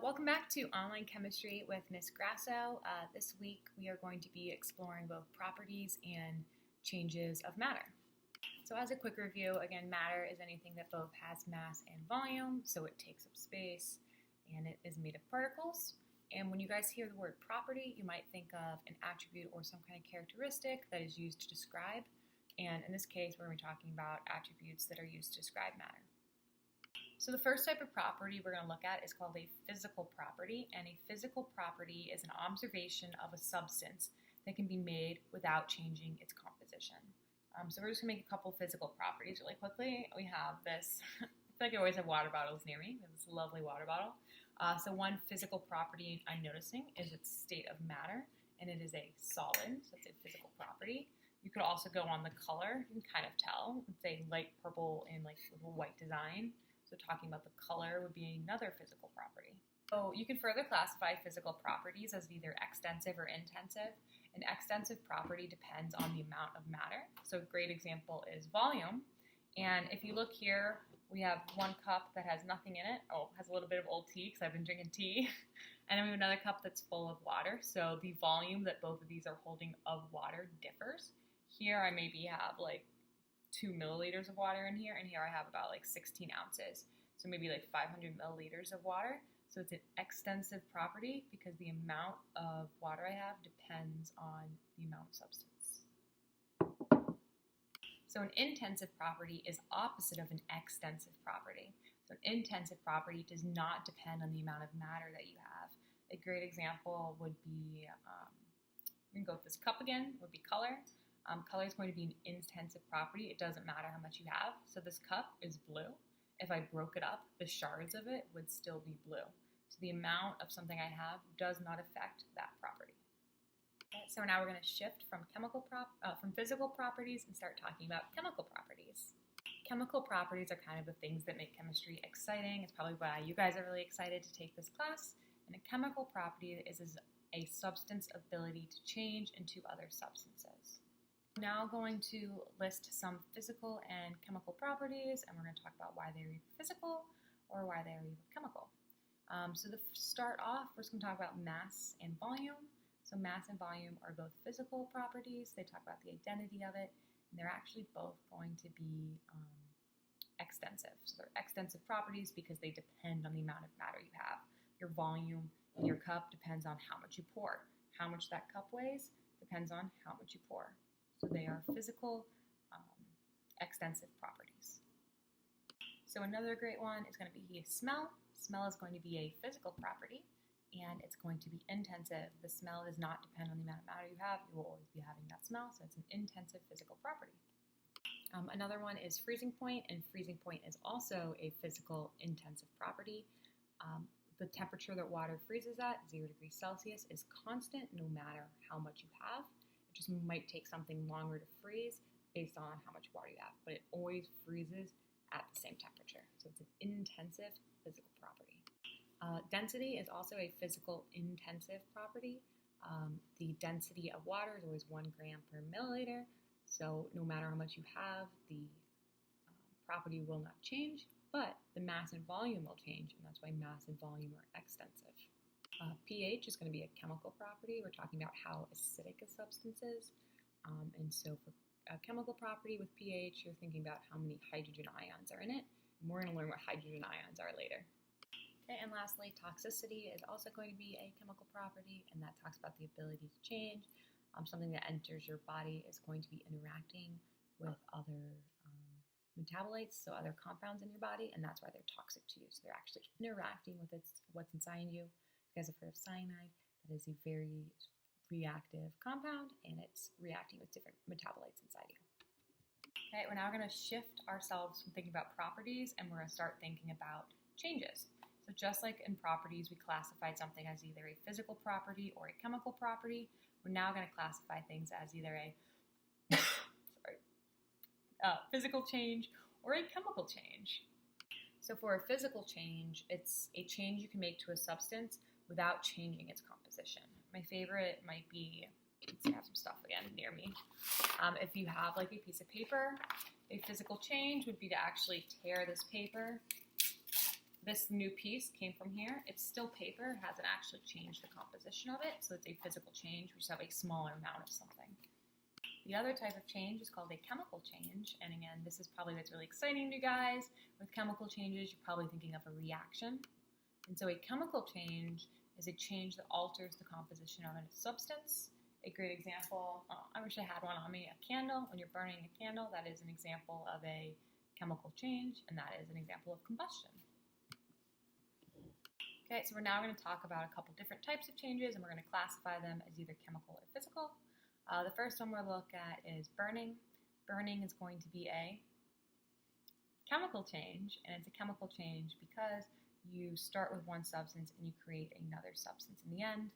Welcome back to Online Chemistry with Ms. Grasso. This week we are going to be exploring both properties and changes of matter. So as a quick review, again, matter is anything that both has mass and volume, so it takes up space and it is made of particles. And when you guys hear the word property, you might think of an attribute or some kind of characteristic that is used to describe. And in this case, we're going to be talking about attributes that are used to describe matter. So the first type of property we're going to look at is called a physical property, and a physical property is an observation of a substance that can be made without changing its composition. So we're just going to make a couple physical properties really quickly. We have this, I feel like I always have water bottles near me. We have this lovely water bottle. So one physical property I'm noticing is its state of matter, and it is a solid, so it's a physical property. You could also go on the color, you can kind of tell. It's a light purple and like little white design. So talking about the color would be another physical property. So you can further classify physical properties as either extensive or intensive. An extensive property depends on the amount of matter. So a great example is volume. And if you look here, we have one cup that has nothing in it. Oh, has a little bit of old tea because I've been drinking tea. And then we have another cup that's full of water. So the volume that both of these are holding of water differs. Here I maybe have like 2 milliliters of water in here, and here I have about like 16 ounces. So maybe like 500 milliliters of water. So it's an extensive property because the amount of water I have depends on the amount of substance. So an intensive property is opposite of an extensive property. So an intensive property does not depend on the amount of matter that you have. A great example would be, we can go with this cup again, would be color. Color is going to be an intensive property. It doesn't matter how much you have. So this cup is blue. If I broke it up, the shards of it would still be blue. So the amount of something I have does not affect that property. Okay, so now we're going to shift from physical properties and start talking about chemical properties. Chemical properties are kind of the things that make chemistry exciting. It's probably why you guys are really excited to take this class. And a chemical property is a substance's ability to change into other substances. Now going to list some physical and chemical properties, and we're going to talk about why they're either physical or why they're either chemical. So to start off, we're just going to talk about mass and volume. So mass and volume are both physical properties. They talk about the identity of it, and they're actually both going to be extensive. So they're extensive properties because they depend on the amount of matter you have. Your volume in your cup depends on how much you pour. How much that cup weighs depends on how much you pour. So they are physical, extensive properties. So another great one is going to be smell. Smell is going to be a physical property, and it's going to be intensive. The smell does not depend on the amount of matter you have. You will always be having that smell, so it's an intensive physical property. Another one is freezing point, and freezing point is also a physical intensive property. The temperature that water freezes at, 0 degrees Celsius, is constant no matter how much you have. It just might take something longer to freeze based on how much water you have, but it always freezes at the same temperature. So it's an intensive physical property. Density is also a physical intensive property. The density of water is always 1 gram per milliliter. So no matter how much you have, the property will not change, but the mass and volume will change, and that's why mass and volume are extensive. pH is going to be a chemical property. We're talking about how acidic a substance is. And so for a chemical property with pH, you're thinking about how many hydrogen ions are in it. And we're going to learn what hydrogen ions are later. Okay, and lastly, toxicity is also going to be a chemical property, and that talks about the ability to change. Something that enters your body is going to be interacting with other metabolites, so other compounds in your body, and that's why they're toxic to you. So they're actually interacting with what's inside you. You guys have heard of cyanide. That is a very reactive compound, and it's reacting with different metabolites inside you. Okay, we're now going to shift ourselves from thinking about properties, and we're going to start thinking about changes. So just like in properties, we classified something as either a physical property or a chemical property, we're now going to classify things as either a physical change or a chemical change. So for a physical change, it's a change you can make to a substance without changing its composition. My favorite might be, let's see, I have some stuff again near me. If you have like a piece of paper, a physical change would be to actually tear this paper this new piece came from here. It's still paper, it hasn't actually changed the composition of it, so it's a physical change. We just have a smaller amount of something. The other type of change is called a chemical change, and again, this is probably what's really exciting to you guys. With chemical changes, you're probably thinking of a reaction. And so a chemical change is a change that alters the composition of a substance. A great example, I wish I had one on me, a candle. When you're burning a candle, that is an example of a chemical change, and that is an example of combustion. Okay, so we're now going to talk about a couple different types of changes, and we're going to classify them as either chemical or physical. The first one we'll look at is burning. Burning is going to be a chemical change, and it's a chemical change because you start with one substance and you create another substance in the end.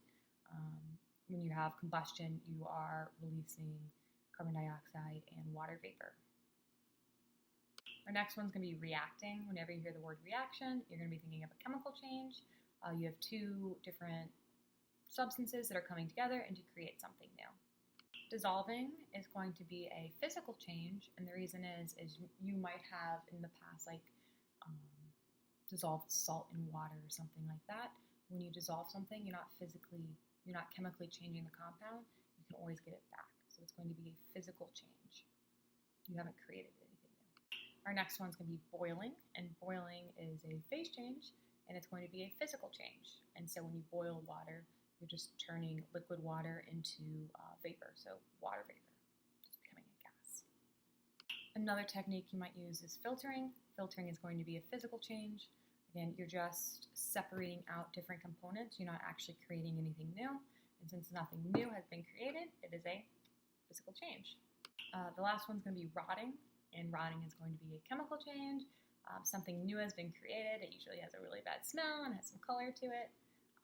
When you have combustion, you are releasing carbon dioxide and water vapor. Our next one's going to be reacting. Whenever you hear the word reaction, you're going to be thinking of a chemical change. You have two different substances that are coming together and to create something new. Dissolving is going to be a physical change, and the reason is you might have in the past dissolved salt in water or something like that. When you dissolve something, you're not chemically changing the compound. You can always get it back. So it's going to be a physical change. You haven't created anything new. Our next one's going to be boiling, and boiling is a phase change, and it's going to be a physical change. And so when you boil water, you're just turning liquid water into vapor, so water vapor, just becoming a gas. Another technique you might use is filtering. Filtering is going to be a physical change. Again, you're just separating out different components. You're not actually creating anything new. And since nothing new has been created, it is a physical change. The last one's going to be rotting, and rotting is going to be a chemical change. Something new has been created. It usually has a really bad smell and has some color to it.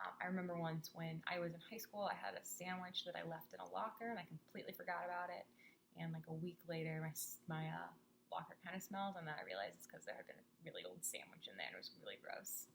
I remember once when I was in high school, I had a sandwich that I left in a locker, and I completely forgot about it. And like a week later, my locker kind of smelled, and then I realized it's because there had been a really old sandwich in there, and it was really gross.